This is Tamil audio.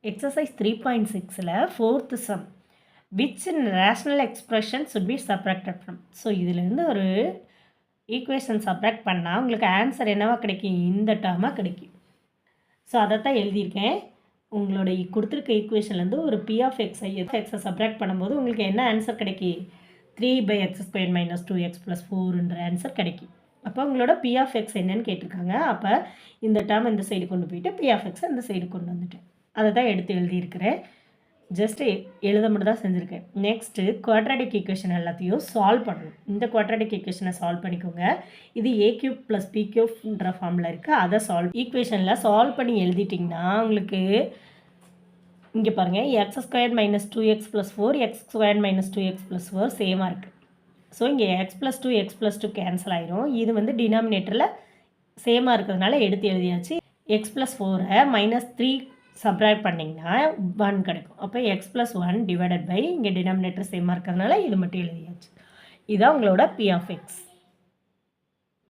Exercise 3.6ல 4th sum. Which rational expression should be subtracted from? So இதிலிருந்து ஒரு ஈக்குவேஷன் சப்ராக்ட் பண்ணால் உங்களுக்கு ஆன்சர் என்னவா கிடைக்கும்? இந்த டேர்மாக கிடைக்கும். ஸோ அதைத்தான் எழுதியிருக்கேன். உங்களோட கொடுத்துருக்க ஈக்குவேஷன்லேருந்து ஒரு பி ஆஃப் எக்ஸை எக்ஸை சப்ராக்ட் பண்ணும்போது உங்களுக்கு என்ன ஆன்சர் கிடைக்கும்? 3/x² - 2x + 4ன்ற ஆன்சர் கிடைக்கும். அப்போ உங்களோட பி ஆஃப் எக்ஸ் என்னன்னு கேட்டிருக்காங்க. அப்போ இந்த டேர்ம் இந்த சைடு கொண்டு போயிட்டு பி ஆஃப் எக்ஸை இந்த சைடு கொண்டு வந்துட்டேன். அதை தான் எடுத்து எழுதியிருக்கிறேன். ஜஸ்ட்டு எழுத மட்டும் தான் செஞ்சுருக்கேன். நெக்ஸ்ட்டு குவாட்ராட்டிக் ஈக்குவேஷன் எல்லாத்தையும் சால்வ் பண்ணணும். இந்த குவாட்ராட்டிக் ஈக்குவேஷனை சால்வ் பண்ணிக்கோங்க. இது a³ + p³ ஃபார்மில் இருக்குது. அதை ஈக்குவேஷனில் சால்வ் பண்ணி எழுதிட்டிங்கன்னா உங்களுக்கு இங்கே பாருங்கள், x² - 2x + 4 x² - 2x + 4 சேமாக இருக்குது. ஸோ இங்கே x + 2 x + 2 கேன்சல் ஆயிரும். இது வந்து டினாமினேட்டரில் சேமாக இருக்கிறதுனால எடுத்து எழுதியாச்சு. x + 4 -3 சப்ராக்ட் பண்ணிங்கன்னா 1 கிடைக்கும். அப்போ x + 1 டிவைடட் பை இங்கே டினாமினேட்டர் சேமாக இருக்கிறதுனால இது மட்டும் எழுதியாச்சு. இதுதான் உங்களோட பி ஆஃப் எக்ஸ்.